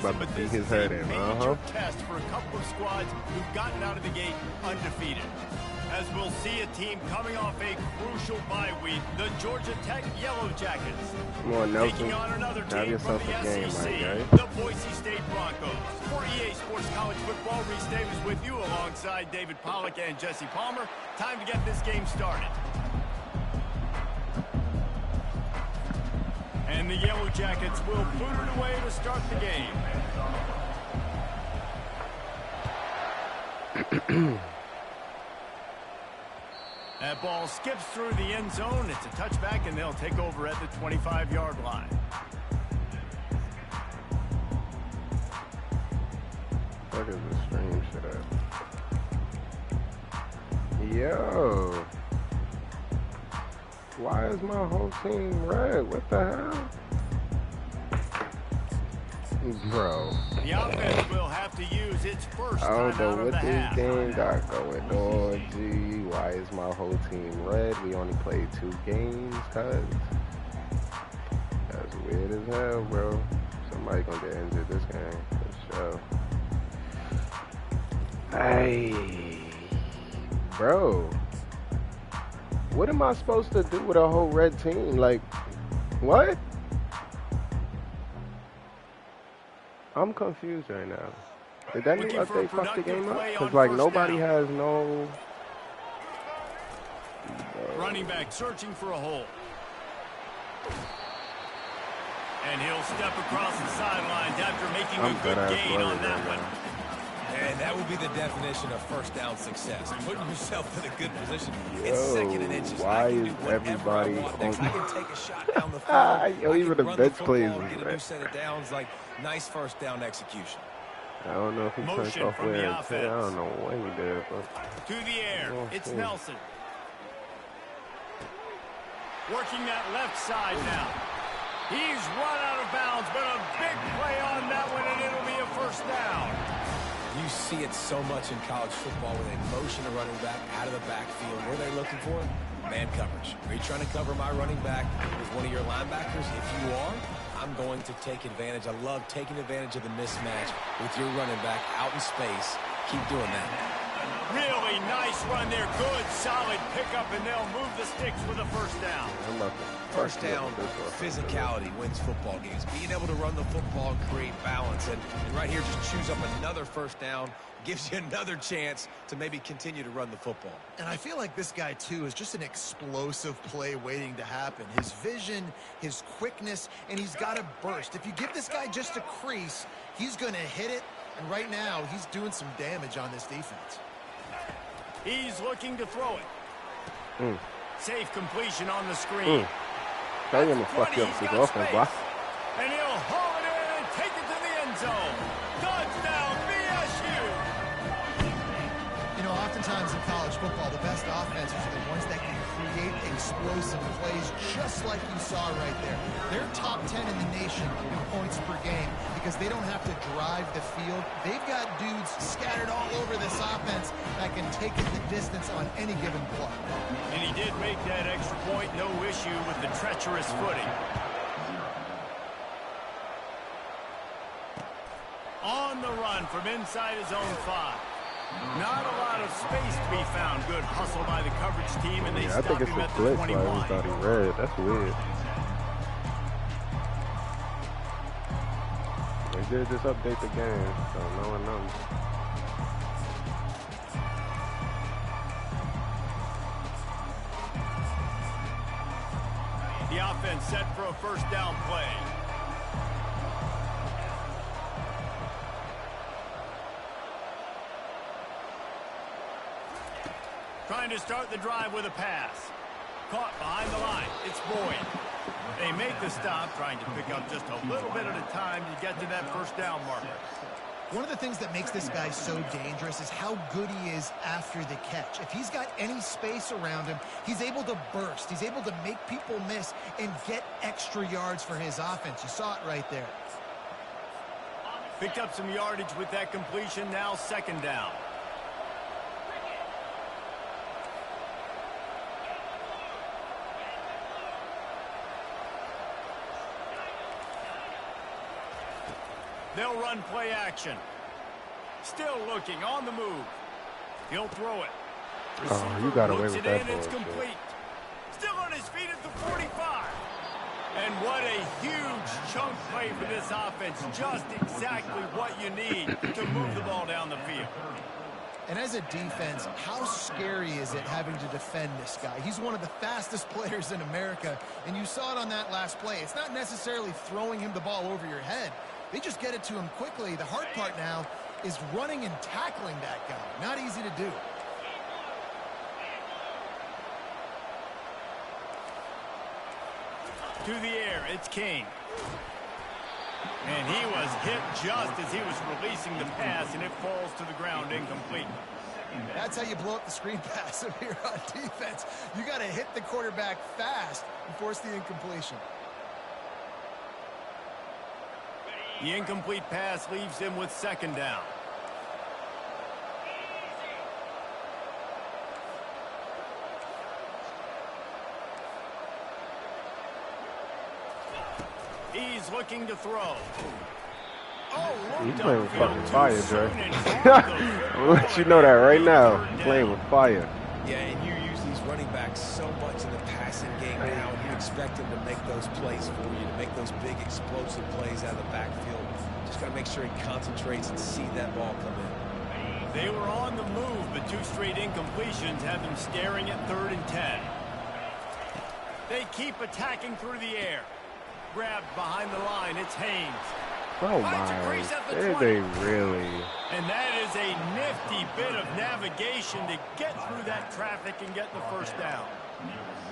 Listen, about but to beat this his is head a in. major test for a couple of squads who've gotten out of the gate undefeated. As we'll see a team coming off a crucial bye week, the Georgia Tech Yellow Jackets. Come on, Nelson. Taking on another Have team from yourself the a game, SEC, my guy. the Boise State Broncos. For EA Sports College Football, Reese Davis with you alongside David Pollack and Jesse Palmer. Time to get this game started. And the Yellow Jackets will boot it away to start the game. That ball skips through the end zone. It's a touchback, and they'll take over at the 25-yard line. What is the stream shit at? Yo. Why is my whole team red? What the hell? Bro. The offense will have to use its first I don't time know out of what the this half. game got going on, G. Why is my whole team red? We only played 2 games, cuz. That's weird as hell, bro. Somebody gonna get injured this game, for sure. Hey, bro. What am I supposed to do with a whole red team? Like, what? I'm confused right now. Did that new update fuck the game up? Because, like, nobody has no... Running back searching for a hole. And he'll step across the sidelines after making a good gain on that one. And that would be the definition of first down success. Putting yourself in a good position. Yo, It's second and inches. why is everybody I can take a shot down the field. Yo, even the bench plays get a new set of downs. Like, nice first down execution. I don't know if he turned off where it's I don't know what he did, but... To the air, it's Nelson. Working that left side now. He's run out of bounds, but a big play on that one, and it'll be a first down. You see it so much in college football where they motion a running back out of the backfield. What are they looking for? Man coverage. Are you trying to cover my running back with one of your linebackers? If you are, I'm going to take advantage. I love taking advantage of the mismatch with your running back out in space. Keep doing that. Really nice run there. Good, solid pickup, and they'll move the sticks with a first down. First down, physicality wins football games. Being able to run the football and create balance. And right here, just choose up another first down. Gives you another chance to maybe continue to run the football. And I feel like this guy, too, is just an explosive play waiting to happen. His vision, his quickness, and he's got a burst. If you give this guy just a crease, he's going to hit it. And right now, he's doing some damage on this defense. He's looking to throw it. Safe completion on the screen. I'm going to fuck you up with this offense, boy. And he'll haul it in and take it to the end zone. Touchdown, BSU! You know, oftentimes in college football, the best offenses are the ones that can create explosive plays just like you saw right there. They're top 10 in the nation in points per game because they don't have to drive the field. They've got dudes scattered all over this offense that can take it the distance on any given play. And he did make that extra point, no issue with the treacherous footing. On the run from inside his own 5. Not a lot of space to be found. Good hustle by the coverage team, and they stop him at the 21. I thought he read. That's weird. They did just update the game, so no one knows. The offense set for a first down play. Trying to start the drive with a pass. Caught behind the line. It's Boyd. They make the stop, trying to pick up just a little bit at a time to get to that first down marker. One of the things that makes this guy so dangerous is how good he is after the catch. If he's got any space around him, he's able to burst. He's able to make people miss and get extra yards for his offense. You saw it right there. Picked up some yardage with that completion. Now second down. They'll run play action. Still looking on the move. He'll throw it. Oh, you got away Receiver with that looks it in, it's bullshit. complete. Still on his feet at the 45. And what a huge chunk play for this offense. Just exactly what you need to move the ball down the field. And as a defense, how scary is it having to defend this guy? He's one of the fastest players in America, and you saw it on that last play. It's not necessarily throwing him the ball over your head. They just get it to him quickly. The hard part now is running and tackling that guy. Not easy to do. To the air, it's King. And he was hit just as he was releasing the pass, and it falls to the ground incomplete. That's how you blow up the screen pass if you're on defense. You got to hit the quarterback fast and force the incompletion. The incomplete pass leaves him with second down. He's looking to throw. He's playing with fucking fire, Dre. I'm gonna let you know that right now. He's playing with fire. Yeah, and you use these running backs so much in the passing game now, and you expect them to make those plays for you, to make those big explosive plays out of the backfield. Just got to make sure he concentrates and see that ball come in. They were on the move, but two straight incompletions have them staring at 3rd and 10. They keep attacking through the air. Grabbed behind the line, it's Haynes. Oh my, did they really? And that is a nifty bit of navigation to get through that traffic and get the first down.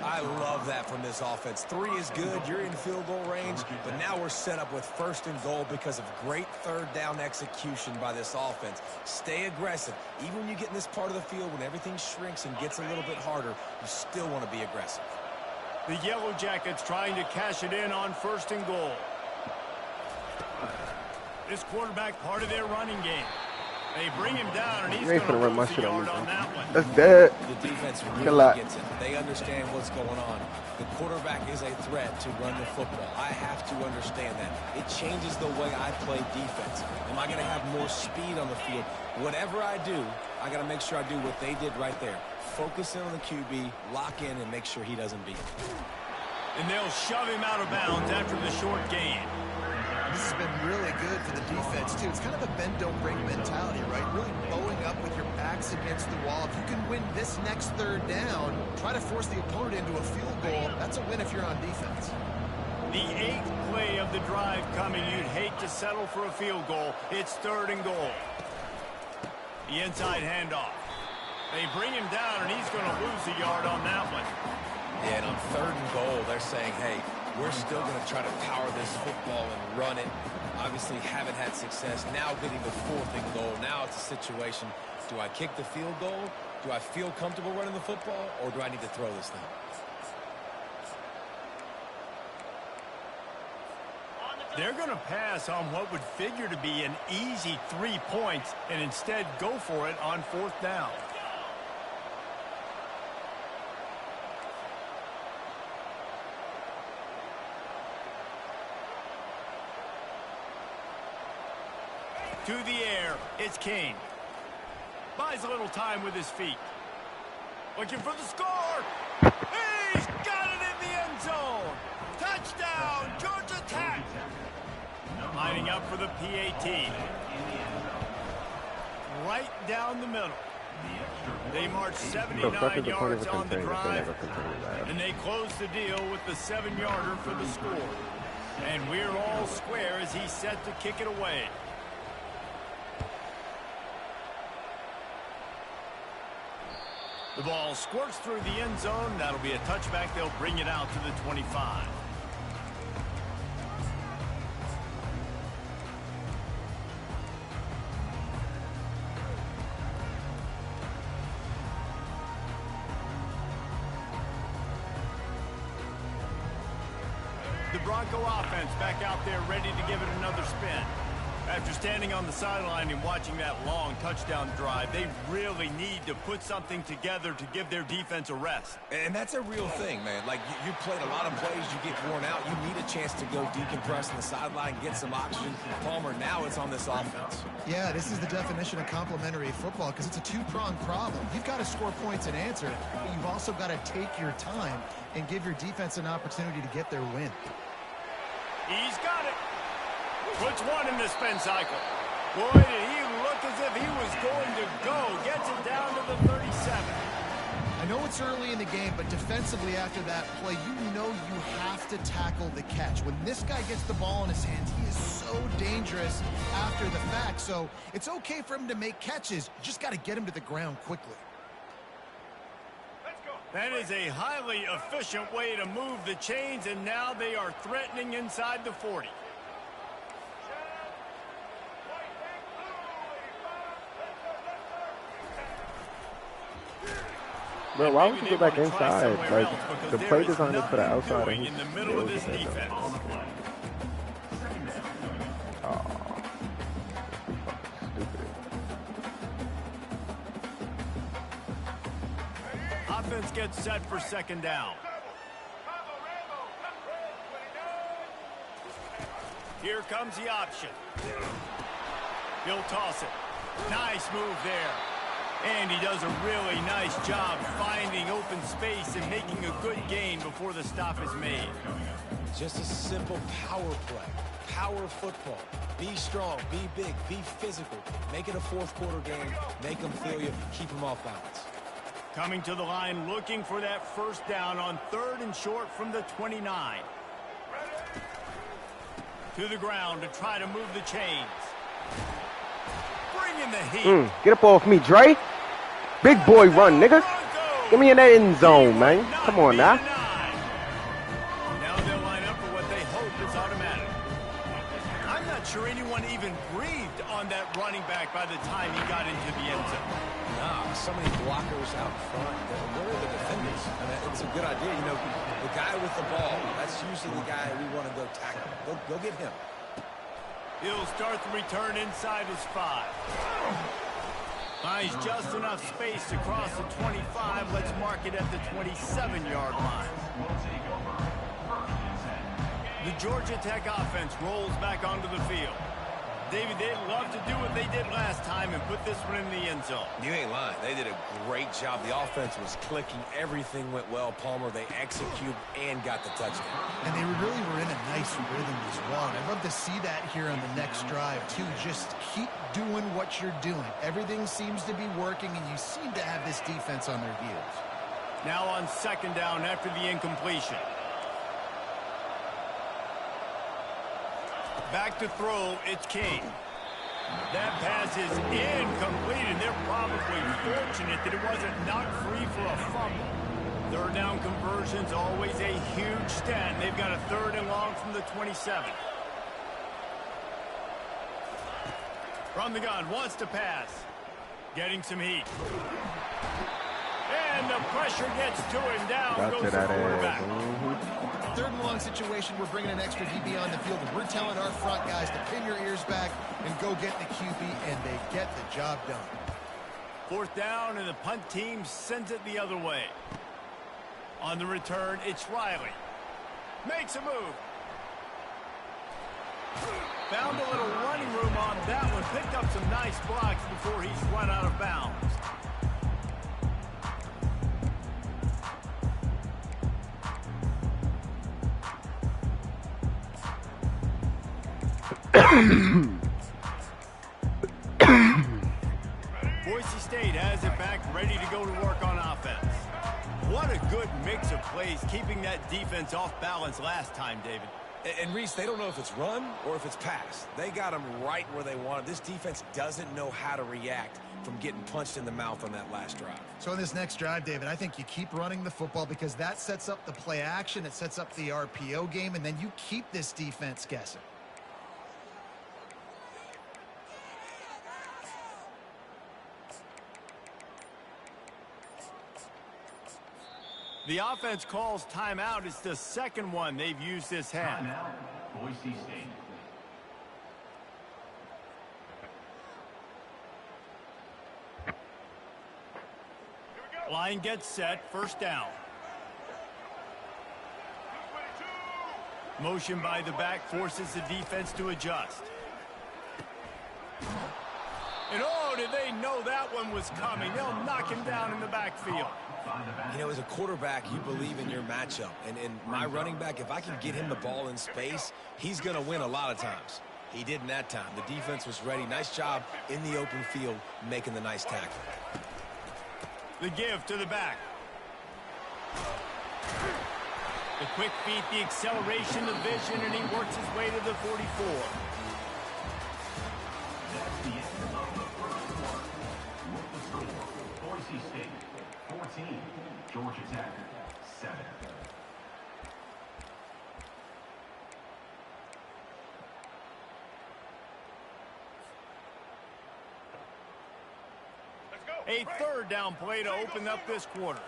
I love that from this offense. 3 is good, you're in field goal range, but now we're set up with 1st and goal because of great 3rd down execution by this offense. Stay aggressive. Even when you get in this part of the field, when everything shrinks and gets a little bit harder, you still want to be aggressive. The Yellow Jackets trying to cash it in on 1st and goal. This quarterback part of their running game. They bring him down, and he's going to run my lose a shit yard on on that one. That's dead. The defense Kill really that. gets it. They understand what's going on. The quarterback is a threat to run the football. I have to understand that. It changes the way I play defense. Am I going to have more speed on the field? Whatever I do, I got to make sure I do what they did right there. Focus in on the QB, lock in, and make sure he doesn't beat him. And they'll shove him out of bounds after the short gain. This has been really good for the defense, too. It's kind of a bend-don't-break mentality, right? Really bowing up with your backs against the wall. If you can win this next 3rd down, try to force the opponent into a field goal. That's a win if you're on defense. The 8th play of the drive coming. You'd hate to settle for a field goal. It's 3rd and goal. The inside handoff. They bring him down, and he's going to lose a yard on that one. Yeah, and on 3rd and goal, they're saying, hey, we're still going to try to power this football and run it. Obviously haven't had success. Now getting the 4th and goal. Now it's a situation, do I kick the field goal? Do I feel comfortable running the football? Or do I need to throw this thing? They're going to pass on what would figure to be an easy 3 points and instead go for it on 4th down. To the air, it's King. Buys a little time with his feet. Looking for the score. He's got it in the end zone. Touchdown, Georgia Tech. Lining up for the PAT. Right down the middle. They march 79 yards on the drive, and they close the deal with the 7-yarder for the score. And we're all square as he's set to kick it away. The ball squirts through the end zone. That'll be a touchback. They'll bring it out to the 25. The Bronco offense back out there ready to give it another spin. After standing on the sideline and watching that long touchdown drive, they really need to put something together to give their defense a rest. And that's a real thing, man. Like, you played a lot of plays, you get worn out, you need a chance to go decompress on the sideline, get some oxygen. Palmer, now it's on this offense. Yeah, this is the definition of complementary football because it's a two-pronged problem. You've got to score points and answer, but you've also got to take your time and give your defense an opportunity to get their win. He's got it. Puts one in the spin cycle. Boy, did he look as if he was going to go. Gets it down to the 37. I know it's early in the game, but defensively after that play, you know you have to tackle the catch. When this guy gets the ball in his hands, he is so dangerous after the fact. So it's okay for him to make catches. You just got to get him to the ground quickly. That is a highly efficient way to move the chains, and now they are threatening inside the 40. Bro, why would you go back inside? Like, the play design is for the outside. And in the middle of this defense. Oh, stupid. Offense gets set for second down. Here comes the option. He'll toss it. Nice move there. And he does a really nice job finding open space and making a good gain before the stop is made. Just a simple power play. Power football. Be strong, be big, be physical. Make it a fourth quarter game. Make them feel you. Keep them off balance. Coming to the line looking for that first down on 3rd and short from the 29. To the ground to try to move the chains. Bring in the heat. Get up off me, Dre. Big boy run, nigga. Get me in that end zone, man. Come on now. Now they'll line up for what they hope is automatic. I'm not sure anyone even breathed on that running back by the time he got into the end zone. Nah, so many blockers out front. Where are the defenders? I mean, it's a good idea. You know, the guy with the ball, that's usually the guy we want to go tackle. Go get him. He'll start the return inside his 5. Finds just enough space to cross the 25. Let's mark it at the 27-yard line. The Georgia Tech offense rolls back onto the field. David, they'd love to do what they did last time and put this one in the end zone. You ain't lying. They did a great job. The offense was clicking. Everything went well. Palmer, they executed and got the touchdown. And they really were in a nice rhythm as well. And I'd love to see that here on the next drive, too. Just keep doing what you're doing. Everything seems to be working, and you seem to have this defense on their heels. Now on second down after the incompletion. Back to throw, it's King. That pass is incomplete, and they're probably fortunate that it wasn't knocked free for a fumble. 3rd down conversion's always a huge stat. They've got a 3rd and long from the 27. From the gun, wants to pass. Getting some heat. And the pressure gets to him. Down goes the quarterback. 3rd and long situation, we're bringing an extra DB on the field, and we're telling our front guys to pin your ears back and go get the QB, and they get the job done. 4th down, and the punt team sends it the other way. On the return, it's Riley. Makes a move. Found a little running room on that one. Picked up some nice blocks before he's run out of bounds. Boise State has it back, ready to go to work on offense. What a good mix of plays, keeping that defense off balance last time, David. And Reese, they don't know if it's run or if it's pass. They got them right where they want it. This defense doesn't know how to react from getting punched in the mouth on that last drive. So in this next drive, David, I think you keep running the football because that sets up the play action, it sets up the RPO game, and then you keep this defense guessing. The offense calls timeout. It's the 2nd one they've used this half. Timeout, Boise State. Line gets set, first down. Motion by the back forces the defense to adjust. And oh, did they know that one was coming? They'll knock him down in the backfield. You know, as a quarterback, you believe in your matchup. And my running back, if I can get him the ball in space, he's going to win a lot of times. He didn't that time. The defense was ready. Nice job in the open field making the nice tackle. The give to the back. The quick feet, the acceleration, the vision, and he works his way to the 44. Boise State, 14. Georgia Tech, 7. A third down play to open up this quarter.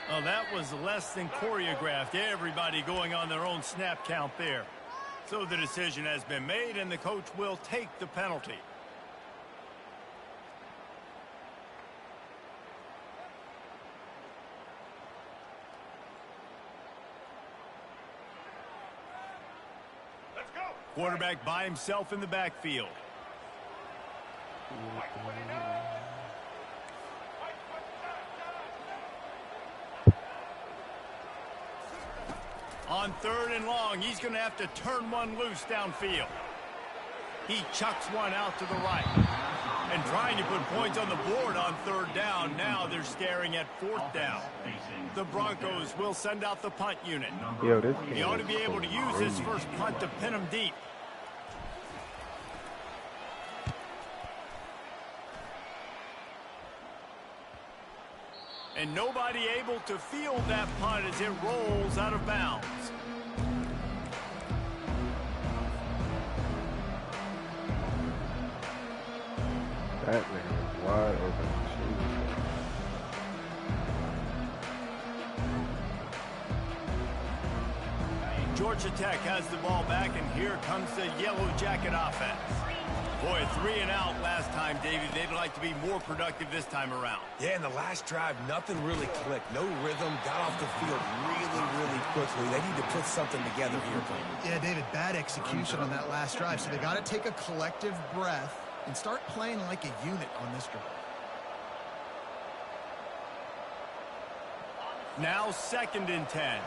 Oh, that was less than choreographed. Everybody going on their own snap count there. So the decision has been made, and the coach will take the penalty. Let's go. Quarterback by himself in the backfield. On third and long, he's going to have to turn one loose downfield. He chucks one out to the right. And trying to put points on the board on third down. Now they're staring at fourth down. The Broncos will send out the punt unit. Yo, this He ought to be able to use his first punt to pin him deep. And nobody able to field that punt as it rolls out of bounds. That nigga was wide open. Georgia Tech has the ball back, and here comes the Yellow Jacket offense. Boy, 3 and out last time, David. They'd like to be more productive this time around. Yeah, in the last drive, nothing really clicked. No rhythm, got off the field really quickly. They need to put something together here. Yeah, David, bad execution on that last drive. So they got to take a collective breath and start playing like a unit on this drive. Now 2nd and 10.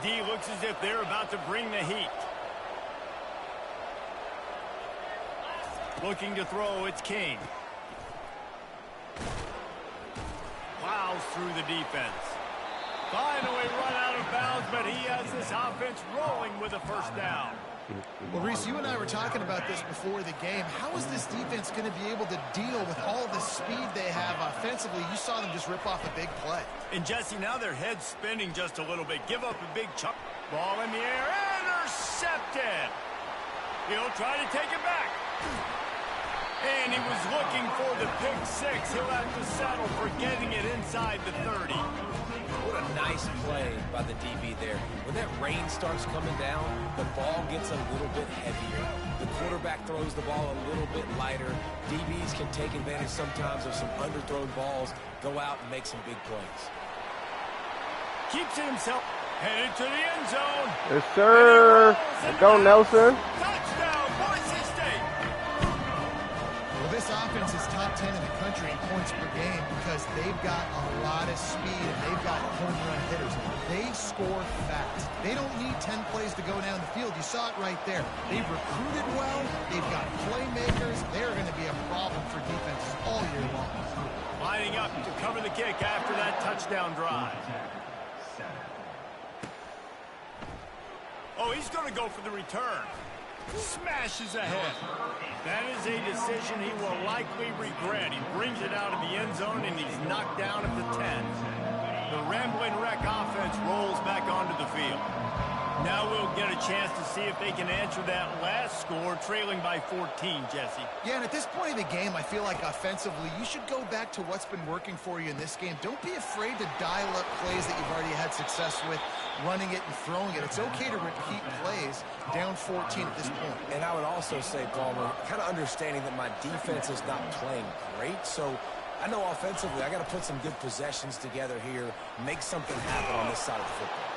D looks as if they're about to bring the heat. Looking to throw, it's King. Plows through the defense. Finally run out of bounds, but he has this offense rolling with a first down. Well, Reese, you and I were talking about this before the game. How is this defense going to be able to deal with all the speed they have offensively? You saw them just rip off a big play. And, Jesse, now their head's spinning just a little bit. Give up a big chunk. Ball in the air. Intercepted. He'll try to take it back. And he was looking for the pick six. He'll have to settle for getting it inside the 30. What a nice play by the DB there. When that rain starts coming down, the ball gets a little bit heavier. The quarterback throws the ball a little bit lighter. DBs can take advantage sometimes of some underthrown balls, go out and make some big plays. Keeps it himself. Headed to the end zone. Yes, sir. Let's go, Nelson. Touchdown, Boise State. Well, this offense is top 10 in the country in points per game because they've got a lot of speed and they've got home run hitters. They score fast. They don't need 10 plays to go down the field. You saw it right there. They've recruited well. They've got playmakers. They're going to be a problem for defenses all year long. Lining up to cover the kick after that touchdown drive. Oh, he's going to go for the return. Smashes ahead. That is a decision he will likely regret. He brings it out of the end zone, and he's knocked down at the 10. The Rambling Wreck offense rolls back onto the field. Now we'll get a chance to see if they can answer that last score, trailing by 14, Jesse. Yeah, and at this point in the game, I feel like offensively, you should go back to what's been working for you in this game. Don't be afraid to dial up plays that you've already had success with, running it and throwing it. It's okay to repeat plays down 14 at this point. And I would also say, Palmer, kind of understanding that my defense is not playing great, so I know offensively I got to put some good possessions together here, make something happen on this side of the football.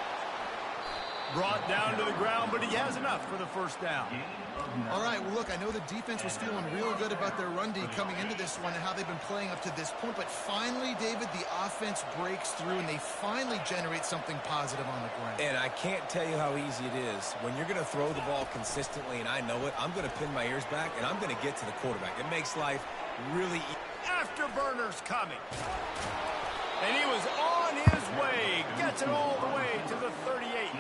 Brought down to the ground, but he has enough for the first down. All right, well, look, I know the defense was feeling real good about their run D coming into this one and how they've been playing up to this point, but finally, David, the offense breaks through and they finally generate something positive on the ground. And I can't tell you how easy it is. When you're going to throw the ball consistently, and I know it, I'm going to pin my ears back, and I'm going to get to the quarterback. It makes life really easy. Afterburners coming. And he was on his way. Gets it all the way to the 38.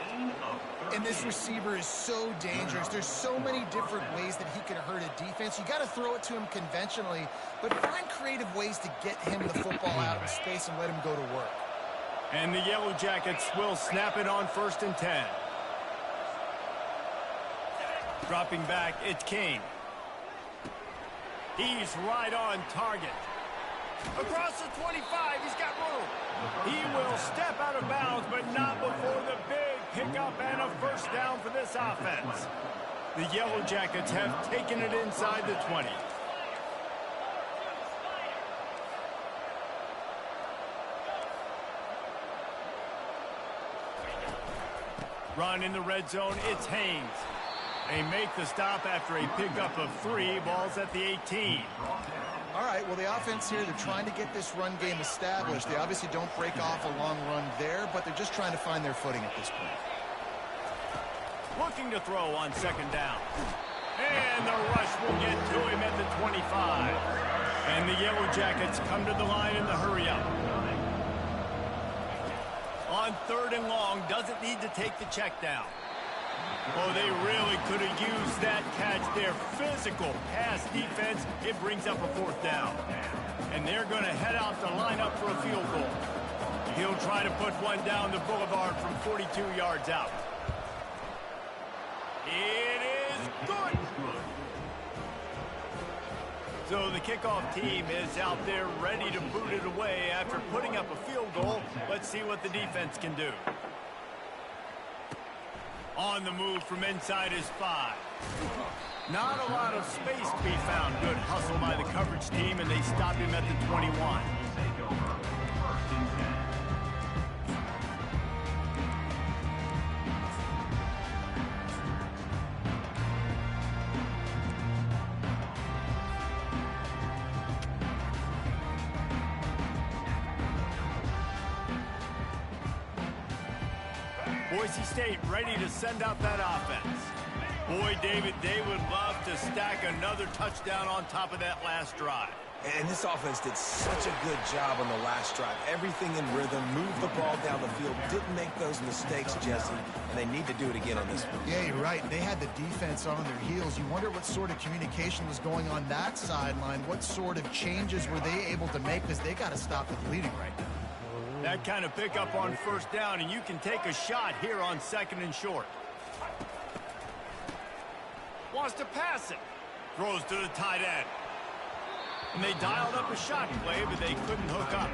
And this receiver is so dangerous. There's so many different ways that he can hurt a defense. You got to throw it to him conventionally, but find creative ways to get him the football out of space and let him go to work. And the Yellow Jackets will snap it on 1st and 10. Dropping back, it's Kane. He's right on target. Across the 25, he's got room. He will step out of bounds, but not before the big pickup and a first down for this offense. The Yellow Jackets have taken it inside the 20. Run in the red zone, it's Haynes. They make the stop after a pickup of 3. Ball's at the 18. All right, well, the offense here, they're trying to get this run game established. They obviously don't break off a long run there, but they're just trying to find their footing at this point. Looking to throw on 2nd down. And the rush will get to him at the 25. And the Yellow Jackets come to the line in the hurry-up. On 3rd and long, doesn't need to take the check down. Oh, they really could have used that catch there. Physical pass defense. It brings up a 4th down. And they're going to head out to line up for a field goal. He'll try to put one down the boulevard from 42 yards out. It is good. So the kickoff team is out there ready to boot it away after putting up a field goal. Let's see what the defense can do. On the move from inside is 5. Not a lot of space to be found. Good hustle by the coverage team, and they stop him at the 21. Boise State ready to send out that offense. Boy, David, they would love to stack another touchdown on top of that last drive. And this offense did such a good job on the last drive. Everything in rhythm, moved the ball down the field, didn't make those mistakes, Jesse, and they need to do it again on this one. Yeah, you're right. They had the defense on their heels. You wonder what sort of communication was going on that sideline. What sort of changes were they able to make, because they got to stop the bleeding right now. That kind of pickup on 1st down, and you can take a shot here on 2nd and short. Wants to pass it. Throws to the tight end. And they dialed up a shot play, but they couldn't hook up.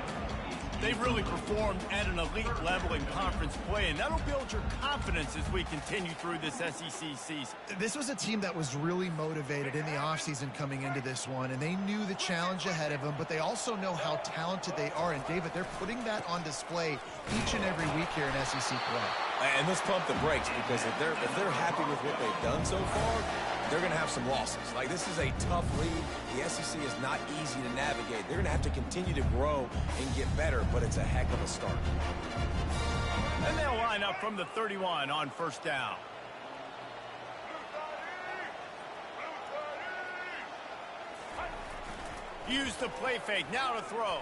They've really performed at an elite level in conference play, and that'll build your confidence as we continue through this SEC season. This was a team that was really motivated in the offseason coming into this one, and they knew the challenge ahead of them, but they also know how talented they are. And, David, they're putting that on display each and every week here in SEC play. And let's pump the brakes, because if they're happy with what they've done so far, they're going to have some losses. Like, this is a tough league. The SEC is not easy to navigate. They're going to have to continue to grow and get better, but it's a heck of a start. And they'll line up from the 31 on 1st down. Use the play fake, now to throw.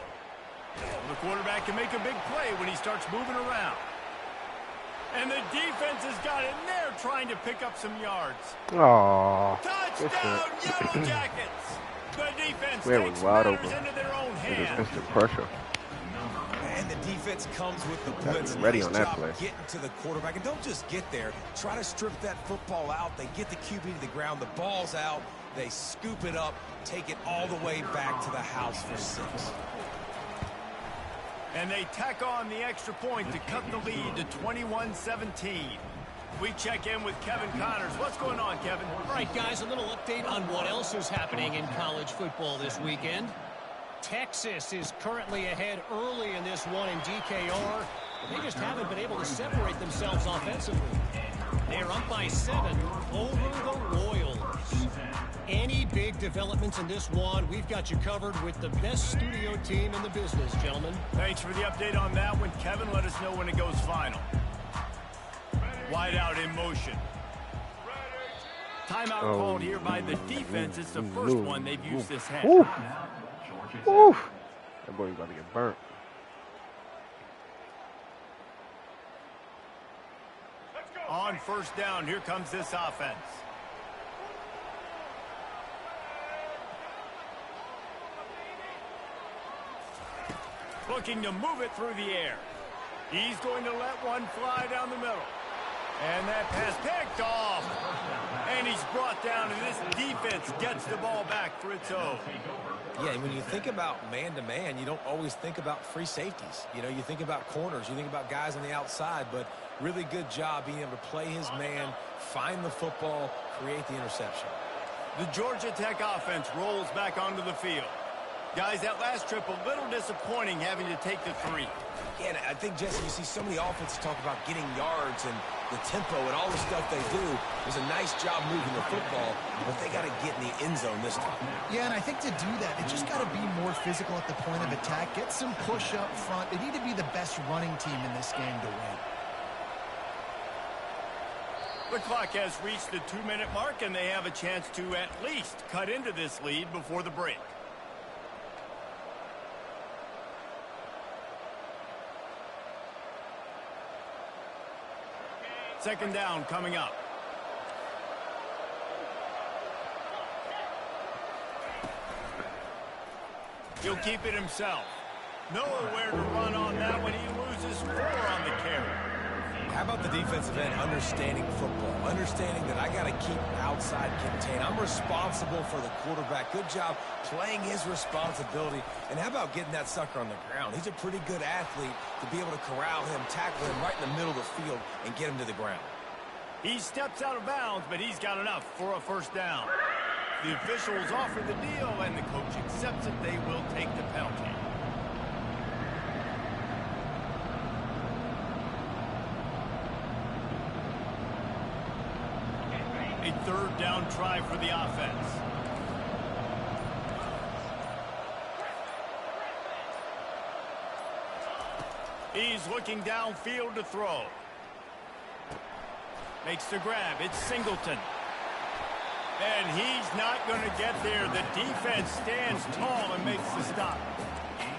The quarterback can make a big play when he starts moving around. And the defense has got it, and they're trying to pick up some yards. Aww. Touchdown, Yellow Jackets! The defense Man takes was wide matters open. into their own It was hands. instant pressure. And the defense comes with the blitz. Ready Nice on that job play. getting to the quarterback. And don't just get there. Try to strip that football out. They get the QB to the ground. The ball's out. They scoop it up, take it all the way back to the house for 6. And they tack on the extra point to cut the lead to 21-17. We check in with Kevin Connors. What's going on, Kevin? All right, guys, a little update on what else is happening in college football this weekend. Texas is currently ahead early in this one in DKR. They just haven't been able to separate themselves offensively. They're up by 7 over the Royals. Any big developments in this one, we've got you covered with the best studio team in the business, gentlemen. Thanks for the update on that one, Kevin. Let us know when it goes final. Wide out in motion. Timeout called here by the defense. It's the first one they've used this half. Woo. That boy's about to get burnt. On first down, here comes this offense. Looking to move it through the air. He's going to let one fly down the middle. And that pass picked off. And he's brought down, and this defense gets the ball back for its own. Yeah, when you think about man-to-man, you don't always think about free safeties. You know, you think about corners, you think about guys on the outside, but really good job being able to play his man, find the football, create the interception. The Georgia Tech offense rolls back onto the field. Guys, that last trip a little disappointing having to take the 3. Yeah, and I think, Jesse, you see so many offenses talk about getting yards and the tempo and all the stuff they do. It was a nice job moving the football, but they got to get in the end zone this time. Yeah, and I think to do that, it just got to be more physical at the point of attack. Get some push up front. They need to be the best running team in this game to win. The clock has reached the 2-minute mark, and they have a chance to at least cut into this lead before the break. Second down coming up. He'll keep it himself. Nowhere to run on that one. He loses 4 on the carry. How about the defensive end understanding football, understanding that I got to keep outside contain. I'm responsible for the quarterback. Good job playing his responsibility. And how about getting that sucker on the ground? He's a pretty good athlete to be able to corral him, tackle him right in the middle of the field, and get him to the ground. He steps out of bounds, but he's got enough for a first down. The officials offer the deal, and the coach accepts it. They will take the penalty. A third down try for the offense. He's looking downfield to throw. Makes the grab. It's Singleton. And he's not going to get there. The defense stands tall and makes the stop.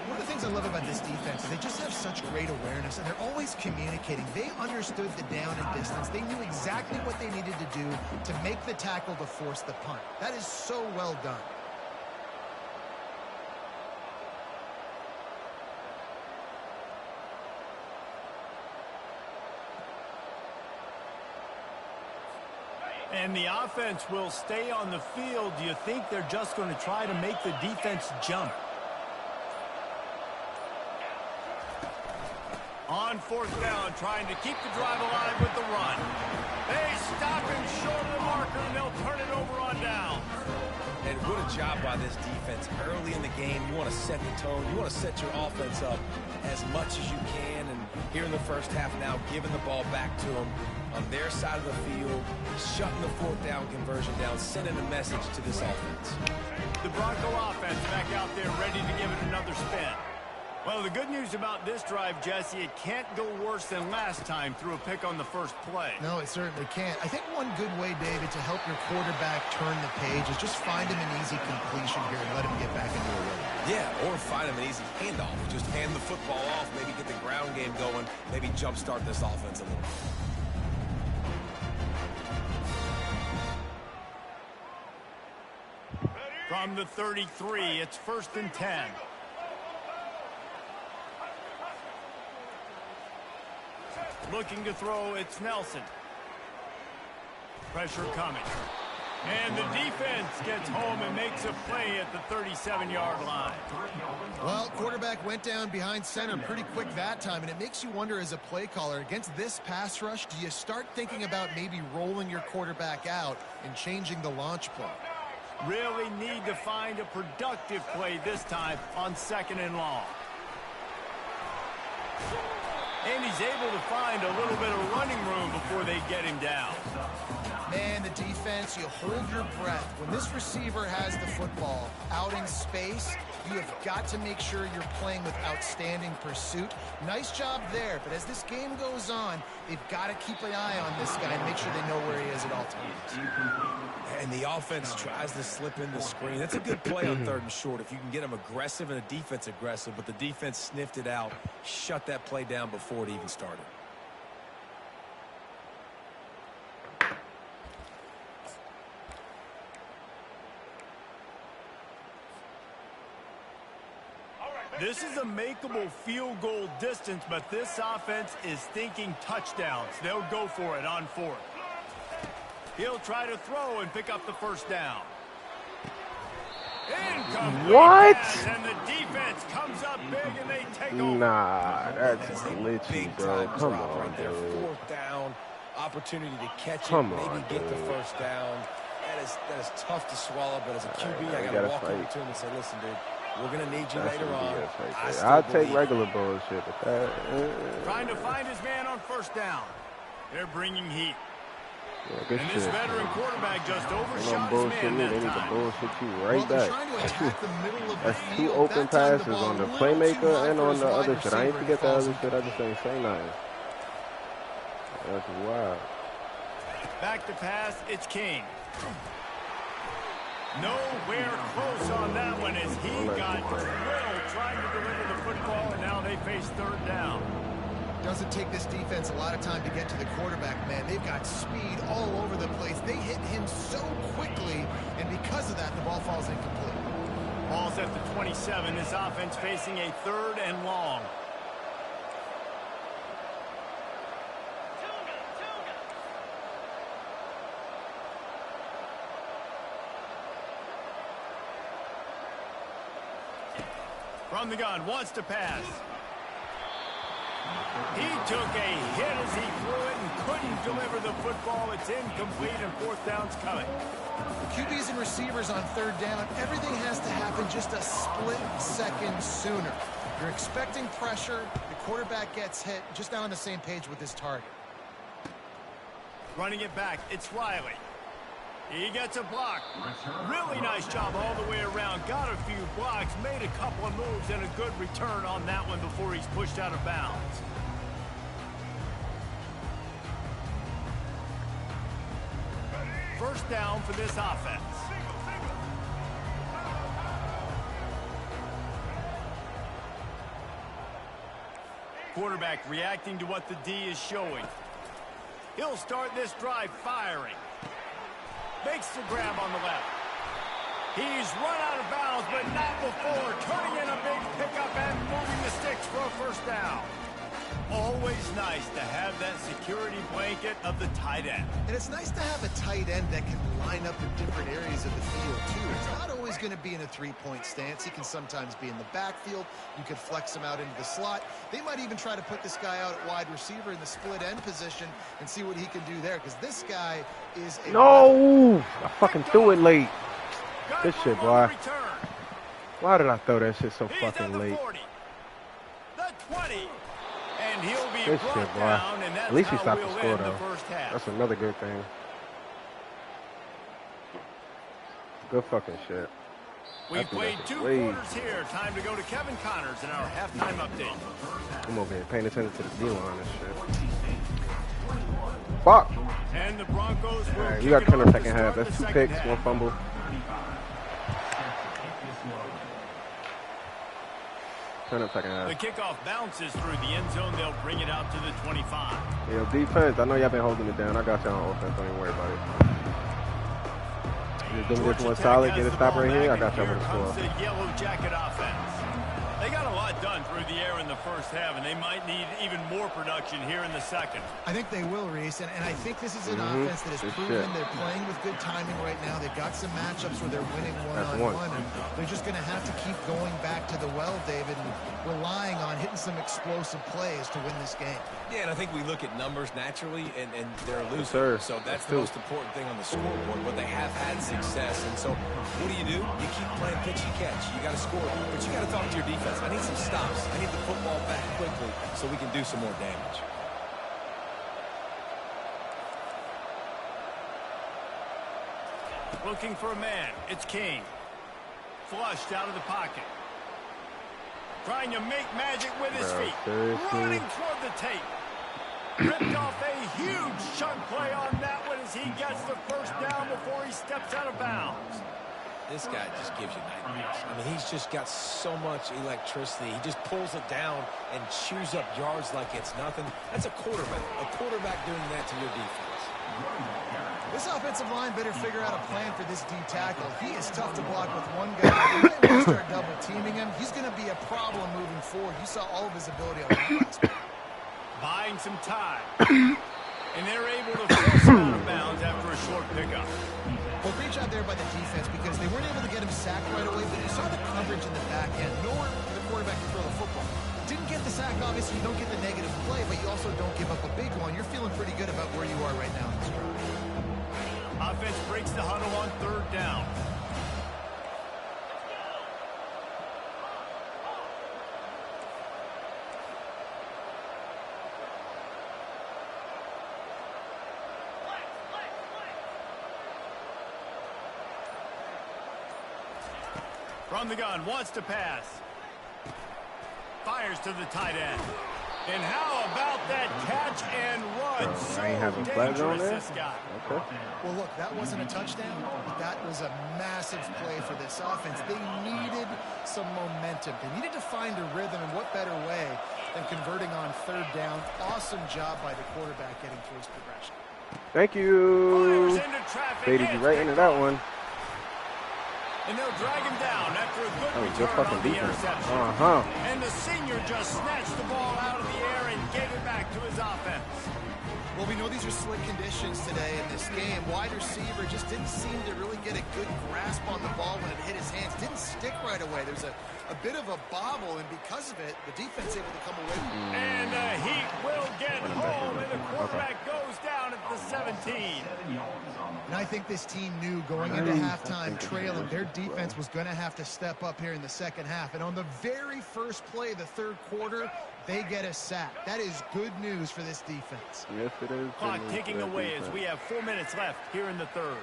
One of the things I love about this defense is they just have such great awareness, and they're always communicating. They understood the down and distance. They knew exactly what they needed to do to make the tackle to force the punt. That is so well done. And the offense will stay on the field. Do you think they're just going to try to make the defense jump? On fourth down, trying to keep the drive alive with the run. They stop him short of the marker, and they'll turn it over on down. And what a job by this defense. Early in the game, you want to set the tone. You want to set your offense up as much as you can. And here in the first half now, giving the ball back to them on their side of the field, shutting the fourth down conversion down, sending a message to this offense. The Bronco offense back out there ready to give it another spin. Well, the good news about this drive, Jesse, it can't go worse than last time through a pick on the first play. No, it certainly can't. I think one good way, David, to help your quarterback turn the page is just find him an easy completion here and let him get back into a rhythm. Yeah, or find him an easy handoff. Just hand the football off, maybe get the ground game going, maybe jumpstart this offense a little. From the 33, it's 1st and 10. Looking to throw, it's Nelson. Pressure coming. And the defense gets home and makes a play at the 37-yard line. Well, quarterback went down behind center pretty quick that time, and it makes you wonder as a play caller, against this pass rush, do you start thinking about maybe rolling your quarterback out and changing the launch play? Really need to find a productive play this time on 2nd and long. And he's able to find a little bit of running room before they get him down. Man, the defense, you hold your breath. When this receiver has the football out in space, you have got to make sure you're playing with outstanding pursuit. Nice job there, but as this game goes on, they've got to keep an eye on this guy and make sure they know where he is at all times. And the offense tries to slip in the screen. That's a good play on 3rd and short if you can get them aggressive and the defense aggressive, but the defense sniffed it out, shut that play down before it even started. This is a makeable field goal distance, but this offense is thinking touchdowns. They'll go for it on 4th. He'll try to throw and pick up the 1st down. Incomplete What? pass, and the defense comes up big and they take over. Nah, that's glitchy, bro. Big-time Come drop on, right there. dude. 4th down, opportunity to catch Come it, maybe on, get the dude. 1st down. That is tough to swallow, but as a QB, you I got gotta to walk over fight. to him and say, listen, dude, we're going to need you That's later some on. BS right I there. still I'll take believe it. regular bullshit, but that... Trying to find his man on 1st down. They're bringing heat. Yeah, good And shit. this veteran quarterback just They overshot don't his bullshit man me. that They need to time. bullshit you Well, right they're back. trying to attack the middle of the That's field. two open That time, passes ball on the a little too playmaker high and for on his the wide other shit. I ain't receiver, forget the and he other falls shit. I just ain't say nothing. That's wild. Back to pass, it's King. Nowhere close on that one as he got drilled trying to deliver the football, and now they face 3rd down. Doesn't take this defense a lot of time to get to the quarterback, man. They've got speed all over the place. They hit him so quickly, and because of that, the ball falls incomplete. Ball's at the 27. This offense facing a 3rd and long. From the gun, wants to pass. He took a hit as he threw it and couldn't deliver the football. It's incomplete and 4th down's coming. QBs and receivers on 3rd down, everything has to happen just a split second sooner. You're expecting pressure, the quarterback gets hit, just not on the same page with his target. Running it back, it's Riley. He gets a block. Really nice job all the way around. Got a few blocks, made a couple of moves, and a good return on that one before he's pushed out of bounds. First down for this offense. Quarterback reacting to what the D is showing. He'll start this drive firing. Makes the grab on the left. He's run out of bounds, but not before turning in a big pickup and moving the sticks for a 1st down. Always nice to have that security blanket of the tight end. And it's nice to have a tight end that can line up in different areas of the field, too. It's not always going to be in a three-point stance. He can sometimes be in the backfield. You could flex him out into the slot. They might even try to put this guy out at wide receiver in the split end position and see what he can do there, because this guy is a... No! I fucking threw it late. Got Good shit, room boy. on the return. Why did I throw that shit so He's at fucking the late? 40, the 20, and he'll be Good brought shit, boy. down, and that's At least he how stopped we'll the score, end the though. first half. That's another good thing. Good fucking shit. We've That's played nothing. 2 Wait. quarters here. Time to go to Kevin Connors in our halftime update. I'm over here paying attention to the D-line and shit. Fuck! And the Broncos will Alright, kick you got it to turn off the to second start half. the That's 2 second picks, half. 1 fumble. Turn up second half. The kickoff bounces through the end zone. They'll bring it out to the 25. Yo, defense, I know y'all been holding it down. I got y'all on offense. Don't even worry about it. Just doing this Georgia one Tech solid. has Get a the stop ball right here. I back, got y'all and with the here comes score. the Yellow Jacket offense. They got a lot lot done through the air in the first half, and they might need even more production here in the second. I think they will, Reese, and I think this is an offense that has proven they're playing with good timing right now. They've got some matchups where they're winning one-on-one, and they're just going to have to keep going back to the well, David, and relying on hitting some explosive plays to win this game. Yeah, and I think we look at numbers naturally, and they're losing. Yes, so that's the most important thing on the scoreboard, but they have had success. And so what do? You keep playing pitch and catch. You got to score, but you got to talk to your defense. I need some stops. I need the football back quickly so we can do some more damage. Looking for a man. It's King. Flushed out of the pocket. Trying to make magic with his feet. Running toward the tape. Ripped off a huge chunk play on that one as he gets the first down before he steps out of bounds. This guy just gives you nightmares. I mean, he's just got so much electricity. He just pulls it down and chews up yards like it's nothing. That's a quarterback. A quarterback doing that to your defense. This offensive line better figure out a plan for this D tackle. He is tough to block with one guy. If they want to start double teaming him, he's going to be a problem moving forward. You saw all of his ability on that last one. Buying some time. And they're able to force him out of bounds after a short pickup. Well, great job there by the defense because they weren't able to get him sacked right away, but you saw the coverage in the back end. Nowhere for the quarterback to throw the football. Didn't get the sack, obviously. You don't get the negative play, but you also don't give up a big one. You're feeling pretty good about where you are right now in this drive. Offense breaks the huddle on third down. From the gun, wants to pass. Fires to the tight end. And how about that catch and run? So I ain't having flags on there. this guy. Okay. Well, look, that wasn't a touchdown, but that was a massive play for this offense. They needed some momentum. They needed to find a rhythm, and what better way than converting on third down. Awesome job by the quarterback getting through his progression. Thank you. Faded you right into that one. And they'll drag him down after a good Good return fucking on the defense. interception. And the senior just snatched the ball out of the air and gave it back to his offense. Well, we know these are slick conditions today in this game. Wide receiver just didn't seem to really get a good grasp on the ball when it hit his hands. Didn't stick right away. There's a bit of a bobble, and because of it, the defense able to come away with it. And the Heat will get home, and the quarterback goes down at the 17. And I think this team knew going into halftime trailing, their defense was going to have to step up here in the second half. And on the very first play of the third quarter, they get a sack. That is good news for this defense. Yes, it is. Clock ticking away as we have 4 minutes left here in the third.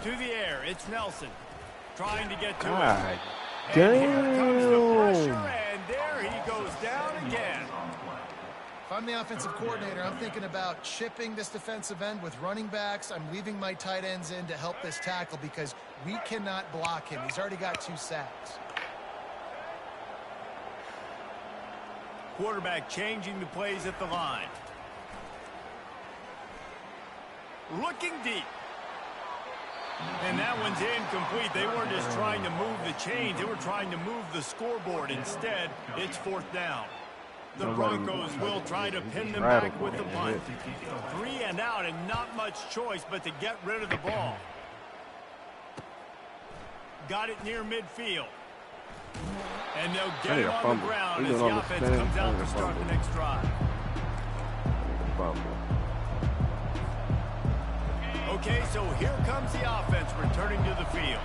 To the air, it's Nelson trying to get to it. And here comes the pressure, and there he goes down again. If I'm the offensive coordinator, I'm thinking about chipping this defensive end with running backs. I'm leaving my tight ends in to help this tackle because we cannot block him. He's already got 2 sacks. Quarterback changing the plays at the line. Looking deep. And that one's incomplete. They weren't just trying to move the chains. They were trying to move the scoreboard. Instead, it's fourth down. The Broncos will try to pin them back with the punt. 3 and out and not much choice but to get rid of the ball. Got it near midfield. And they'll get it on the ground as the offense comes out to start the next drive. Okay, so here comes the offense returning to the field.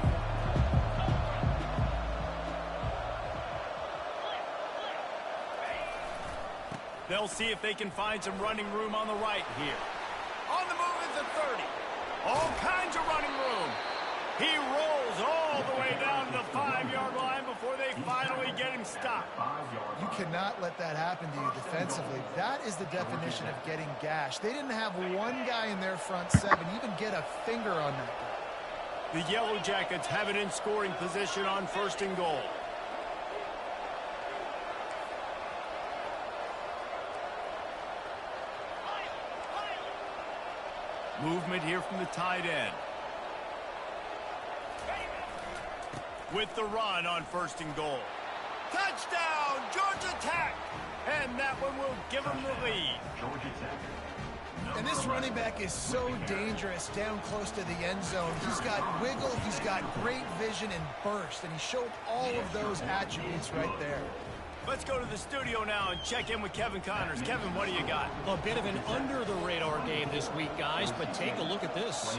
They'll see if they can find some running room on the right here. On the move is the 30. All kinds of running room. He rolls all the way down to the 5-yard line before they finally get him stopped. You cannot let that happen to you defensively. That is the definition of getting gashed. They didn't have one guy in their front 7 even get a finger on that guy. The Yellow Jackets have it in scoring position on 1st and goal. Movement here from the tight end. With the run on 1st and goal. Touchdown, Georgia Tech! And that one will give them the lead. Georgia Tech. And this running back is so dangerous down close to the end zone. He's got wiggle, he's got great vision and burst, and he showed all of those attributes right there. Let's go to the studio now and check in with Kevin Connors. Kevin, what do you got? A bit of an under-the-radar game this week, guys, but take a look at this.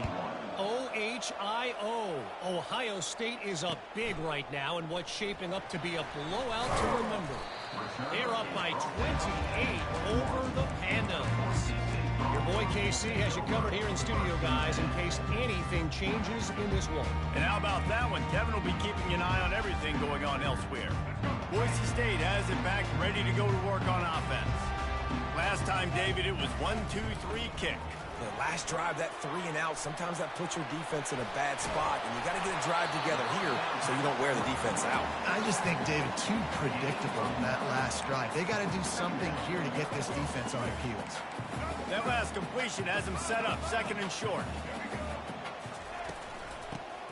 OHIO. Ohio State is up big right now in what's shaping up to be a blowout to remember. They're up by 28 over the Pandas. Your boy KC has you covered here in studio, guys, in case anything changes in this one. And how about that one? Kevin will be keeping an eye on everything going on elsewhere. Boise State has it back, ready to go to work on offense. Last time, David, it was 1-2-3 kick. The last drive, that 3 and out, sometimes that puts your defense in a bad spot, and you got to get a drive together here so you don't wear the defense out. I just think, David, too predictable in that last drive. They got to do something here to get this defense on its heels. That last completion has him set up, second and short.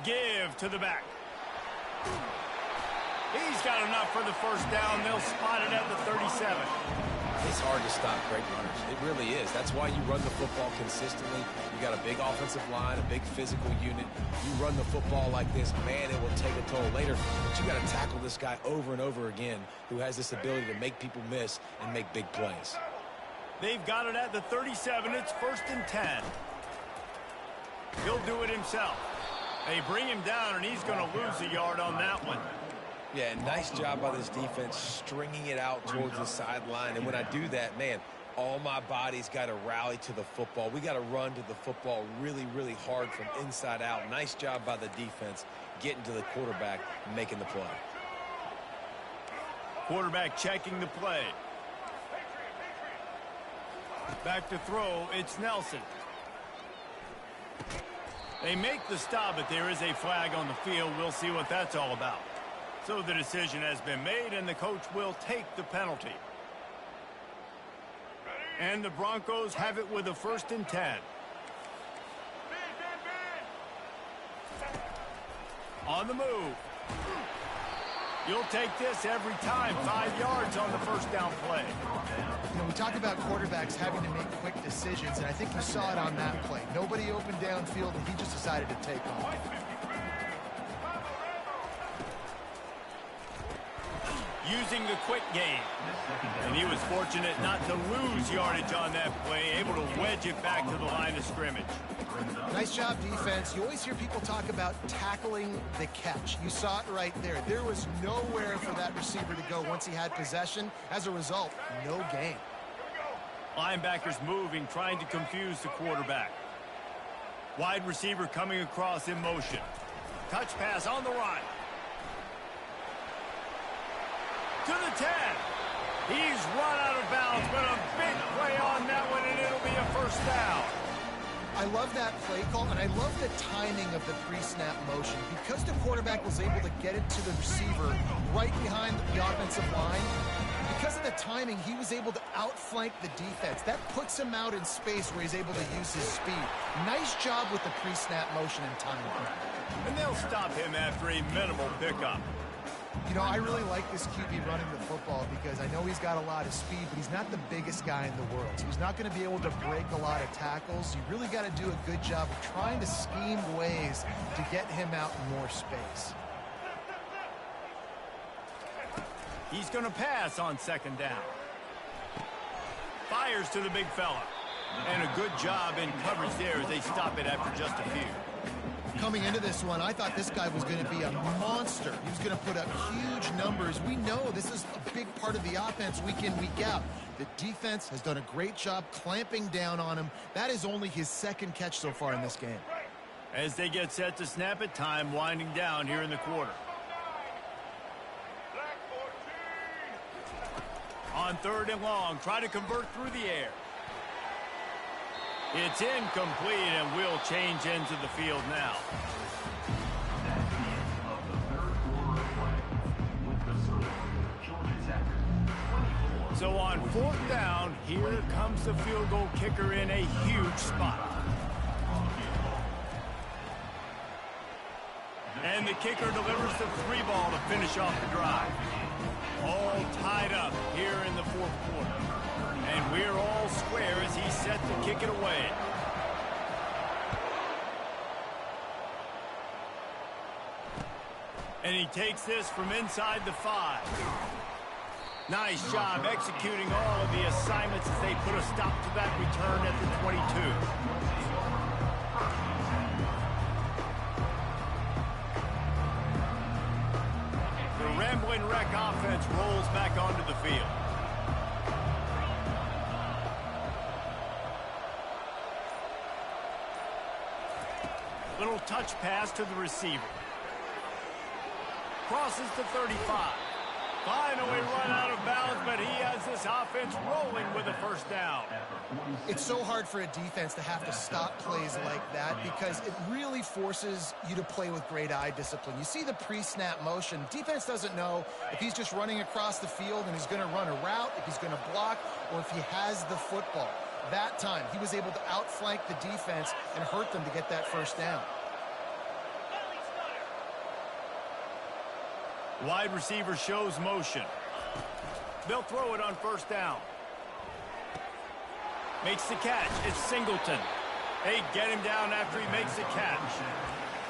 Give to the back. He's got enough for the first down. They'll spot it at the 37. It's hard to stop great runners. It really is. That's why you run the football consistently. You got a big offensive line, a big physical unit. You run the football like this, man, it will take a toll later. But you got to tackle this guy over and over again who has this ability to make people miss and make big plays. They've got it at the 37. It's 1st and 10. He'll do it himself. They bring him down, and he's going to lose a yard on that one. Yeah, nice job by this defense stringing it out towards the sideline. And when I do that, man, all my body's got to rally to the football. We got to run to the football really, really hard from inside out. Nice job by the defense getting to the quarterback and making the play. Quarterback checking the play. Back to throw, it's Nelson. They make the stop, but there is a flag on the field. We'll see what that's all about. So the decision has been made, and the coach will take the penalty. And the Broncos have it with a 1st and 10. On the move. You'll take this every time. 5 yards on the first down play. You know, we talk about quarterbacks having to make quick decisions, and I think you saw it on that play. Nobody open downfield, and he just decided to take off. Using the quick game. And he was fortunate not to lose yardage on that play, able to wedge it back to the line of scrimmage. Nice job, defense. You always hear people talk about tackling the catch. You saw it right there. There was nowhere for that receiver to go once he had possession. As a result, no gain. Linebackers moving, trying to confuse the quarterback. Wide receiver coming across in motion. Touch pass on the run. To the 10. He's run out of bounds, but a big play on that one, and it'll be a first down. I love that play call, and I love the timing of the pre-snap motion. Because the quarterback was able to get it to the receiver right behind the offensive line, because of the timing, he was able to outflank the defense. That puts him out in space where he's able to use his speed. Nice job with the pre-snap motion and timing. And they'll stop him after a minimal pickup. You know, I really like this QB running the football because I know he's got a lot of speed, but he's not the biggest guy in the world. So he's not going to be able to break a lot of tackles. You really got to do a good job of trying to scheme ways to get him out in more space. He's going to pass on 2nd down. Fires to the big fella. And a good job in coverage there as they stop it after just a few. Coming into this one, I thought this guy was going to be a monster. He was going to put up huge numbers. We know this is a big part of the offense week in, week out. The defense has done a great job clamping down on him. That is only his 2nd catch so far in this game. As they get set to snap it, time winding down here in the quarter. On 3rd and long, try to convert through the air. It's incomplete, and we'll change ends of the field now. That's the end of the 3rd quarter of play with the score, Georgia Tech 24. So on 4th down, here comes the field goal kicker in a huge spot. And the kicker delivers the 3-ball to finish off the drive. All tied up here in the fourth quarter. And we're all square as he's set to kick it away. And he takes this from inside the 5. Nice job executing all of the assignments as they put a stop to that return at the 22. The Ramblin' Wreck offense rolls back onto the field. Little touch pass to the receiver. Crosses to 35. Finally run out of bounds, but he has this offense rolling with a first down. It's so hard for a defense to have to stop plays like that because it really forces you to play with great eye discipline. You see the pre-snap motion. Defense doesn't know if he's just running across the field and he's going to run a route, if he's going to block, or if he has the football. That time, he was able to outflank the defense and hurt them to get that first down. Wide receiver shows motion. They'll throw it on first down. Makes the catch. It's Singleton. They get him down after he makes the catch.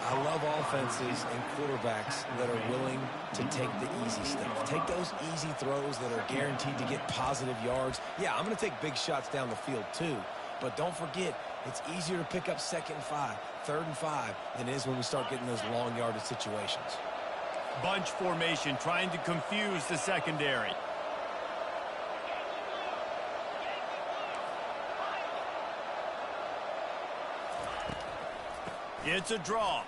I love offenses and quarterbacks that are willing to take the easy stuff. Take those easy throws that are guaranteed to get positive yards. Yeah, I'm going to take big shots down the field too. But don't forget, it's easier to pick up 2nd and 5, 3rd and 5 than it is when we start getting those long yardage situations. Bunch formation trying to confuse the secondary. It's a draw.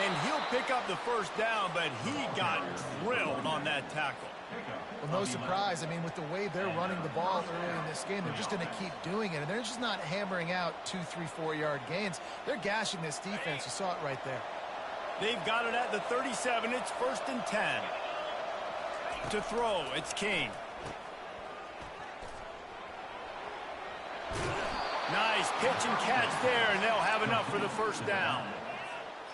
And he'll pick up the first down, but he got drilled on that tackle. Well, no surprise. I mean, with the way they're running the ball early in this game, they're just going to keep doing it. And they're just not hammering out 2, 3, 4-yard gains. They're gashing this defense. You saw it right there. They've got it at the 37. It's 1st and 10. To throw, it's King. Nice pitch and catch there, and they'll have enough for the first down.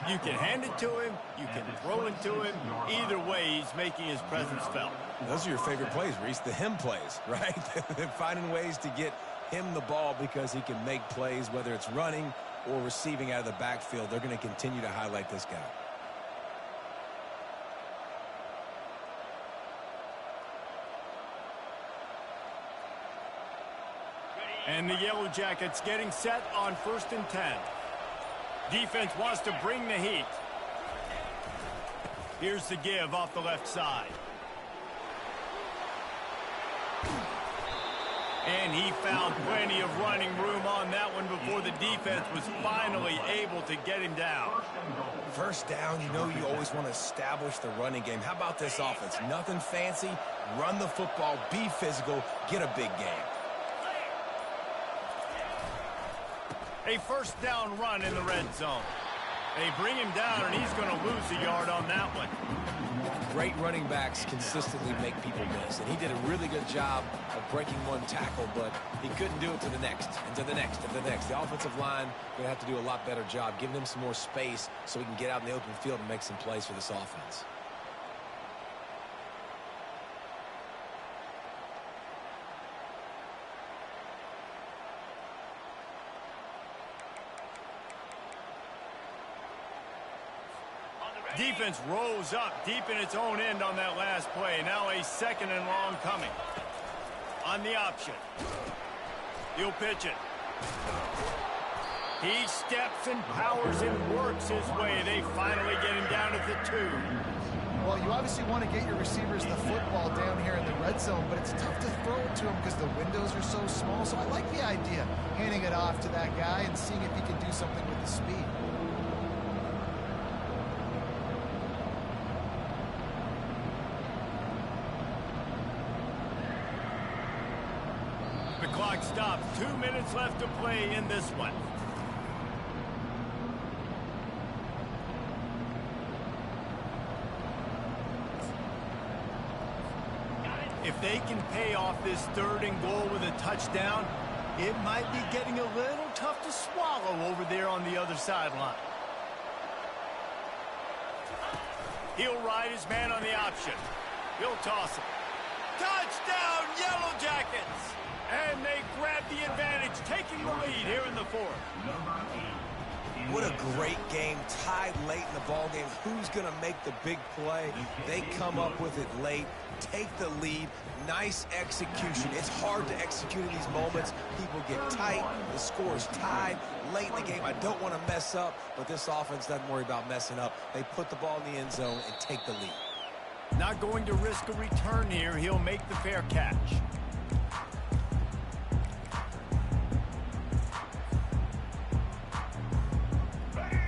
You can hand it to him. You can throw it to him. Either way, he's making his presence felt. Those are your favorite plays, Reese, the him plays, right? They're finding ways to get him the ball because he can make plays, whether it's running or receiving out of the backfield. They're going to continue to highlight this guy. And the Yellow Jackets getting set on 1st and 10. Defense wants to bring the heat. Here's the give off the left side. And he found plenty of running room on that one before the defense was finally able to get him down. First down, you know you always want to establish the running game. How about this offense? Nothing fancy. Run the football, be physical, get a big game. A first down run in the red zone. They bring him down, and he's going to lose a yard on that one. Great running backs consistently make people miss, and he did a really good job of breaking one tackle, but he couldn't do it to the next, and to the next, and to the next. The offensive line going to have to do a lot better job, giving him some more space so he can get out in the open field and make some plays for this offense. Defense rolls up deep in its own end on that last play. Now a 2nd and long coming. On the option. He'll pitch it. He steps and powers and works his way. They finally get him down at the 2. Well, you obviously want to get your receivers the football down here in the red zone, but it's tough to throw it to them because the windows are so small. So I like the idea, handing it off to that guy and seeing if he can do something with the speed. The clock stops. 2 minutes left to play in this one. If they can pay off this 3rd and goal with a touchdown, it might be getting a little tough to swallow over there on the other sideline. He'll ride his man on the option. He'll toss him. Touchdown, Yellow Jackets! And they grab the advantage, taking the lead here in the fourth. What a great game, tied late in the ballgame. Who's going to make the big play? They come up with it late, take the lead. Nice execution. It's hard to execute in these moments. People get tight. The score's tied late in the game. I don't want to mess up, but this offense doesn't worry about messing up. They put the ball in the end zone and take the lead. Not going to risk a return here. He'll make the fair catch.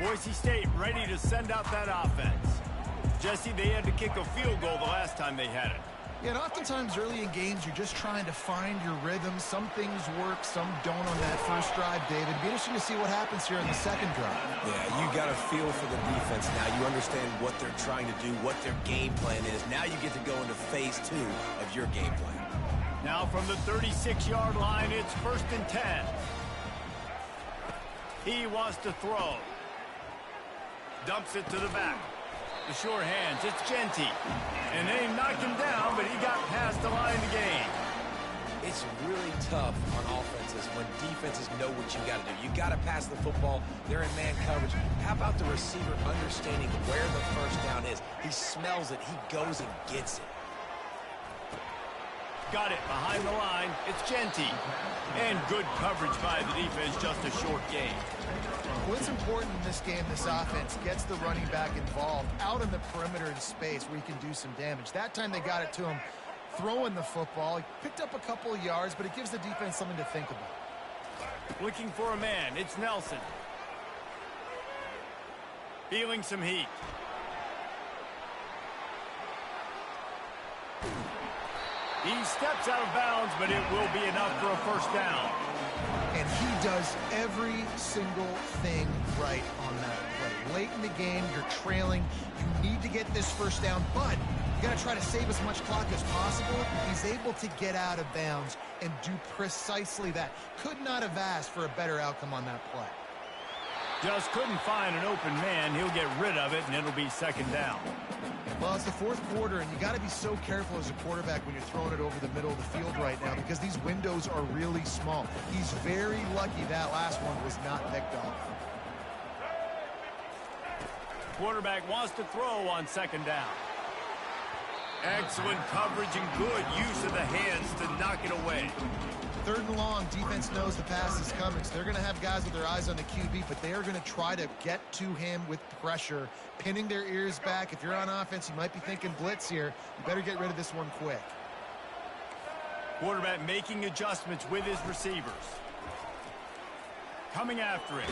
Boise State ready to send out that offense. Jesse, they had to kick a field goal the last time they had it. Yeah, and oftentimes early in games, you're just trying to find your rhythm. Some things work, some don't on that first drive, David. It'd be interesting to see what happens here in the second drive. Yeah, you got a feel for the defense now. You understand what they're trying to do, what their game plan is. Now you get to go into phase 2 of your game plan. Now from the 36-yard line, it's 1st and 10. He wants to throw. Dumps it to the back. The sure hands, it's Genty. And they knocked him down, but he got past the line to gain. It's really tough on offenses when defenses know what you got to do. You got to pass the football. They're in man coverage. How about the receiver understanding where the first down is? He smells it. He goes and gets it. Got it behind the line. It's Genty. And good coverage by the defense, just a short gain. What's important in this game, this offense gets the running back involved out in the perimeter in space where he can do some damage. That time they got it to him throwing the football. He picked up a couple of yards, but it gives the defense something to think about. Looking for a man. It's Nelson. Feeling some heat. He steps out of bounds, but it will be enough for a first down. And he does every single thing right on that play. Late in the game, you're trailing. You need to get this first down, but you got to try to save as much clock as possible. He's able to get out of bounds and do precisely that. Could not have asked for a better outcome on that play. Just couldn't find an open man. He'll get rid of it, and it'll be 2nd down. Well, it's the fourth quarter, and you got to be so careful as a quarterback when you're throwing it over the middle of the field right now because these windows are really small. He's very lucky that last one was not picked off. Quarterback wants to throw on 2nd down. Excellent coverage and good use of the hands to knock it away. 3rd and long, defense knows the pass is coming, so they're going to have guys with their eyes on the QB, but they are going to try to get to him with pressure, pinning their ears back. If you're on offense, you might be thinking blitz here. You better get rid of this one quick. Quarterback making adjustments with his receivers. Coming after it.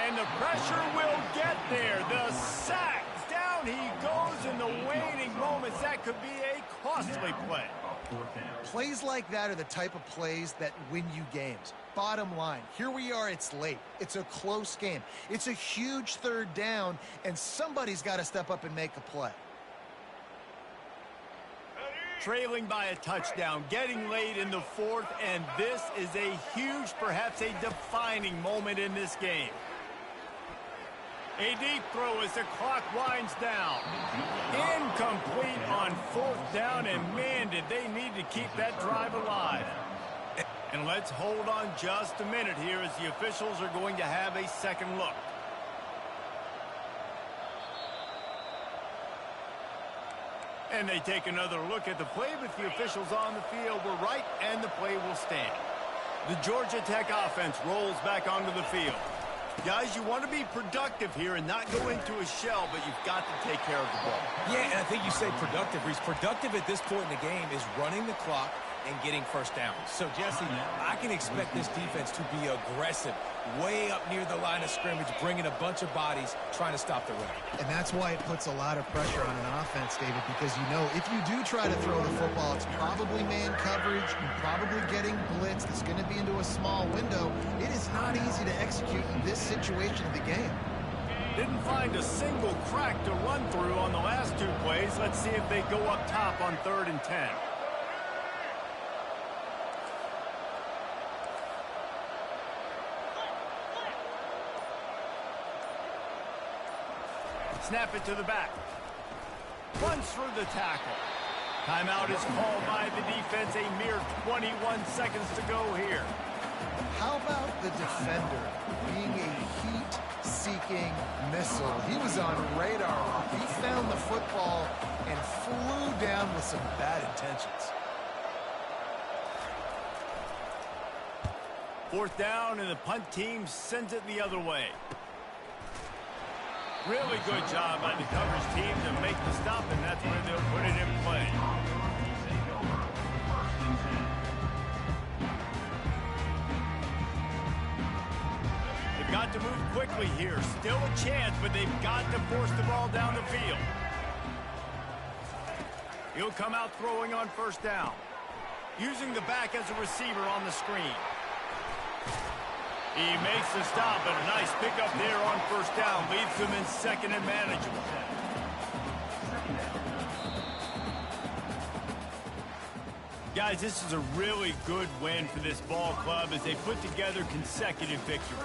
And the pressure will get there. The sack. Down he goes in the waning moments. That could be a costly play. Plays like that are the type of plays that win you games. Bottom line, here we are, it's late. It's a close game. It's a huge 3rd down, and somebody's got to step up and make a play. Trailing by a touchdown, getting late in the 4th, and this is a huge, perhaps a defining moment in this game. A deep throw as the clock winds down. Incomplete on 4th down, and man, did they need to keep that drive alive. And let's hold on just a minute here as the officials are going to have a second look. And they take another look at the play, but the officials on the field were right, and the play will stand. The Georgia Tech offense rolls back onto the field. Guys, you want to be productive here and not go into a shell, but you've got to take care of the ball. Yeah, and I think you say productive, Reese. Productive at this point in the game is running the clock and getting first down. So, Jesse, I can expect this defense to be aggressive, way up near the line of scrimmage, bringing a bunch of bodies, trying to stop the run. And that's why it puts a lot of pressure on an offense, David, because you know if you do try to throw the football, it's probably man coverage, you're probably getting blitzed, it's going to be into a small window. It is not easy to execute in this situation of the game. Didn't find a single crack to run through on the last 2 plays. Let's see if they go up top on 3rd and 10. Snap it to the back. Runs through the tackle. Timeout is called by the defense. A mere 21 seconds to go here. How about the defender being a heat-seeking missile? He was on radar. He found the football and flew down with some bad intentions. Fourth down, and the punt team sends it the other way. Really good job by the coverage team to make the stop, and that's where they'll put it in play. They've got to move quickly here. Still a chance, but they've got to force the ball down the field. He'll come out throwing on first down. Using the back as a receiver on the screen. He makes the stop, and a nice pickup there on first down. Leaves them in second and manageable. Guys, this is a really good win for this ball club as they put together consecutive victories.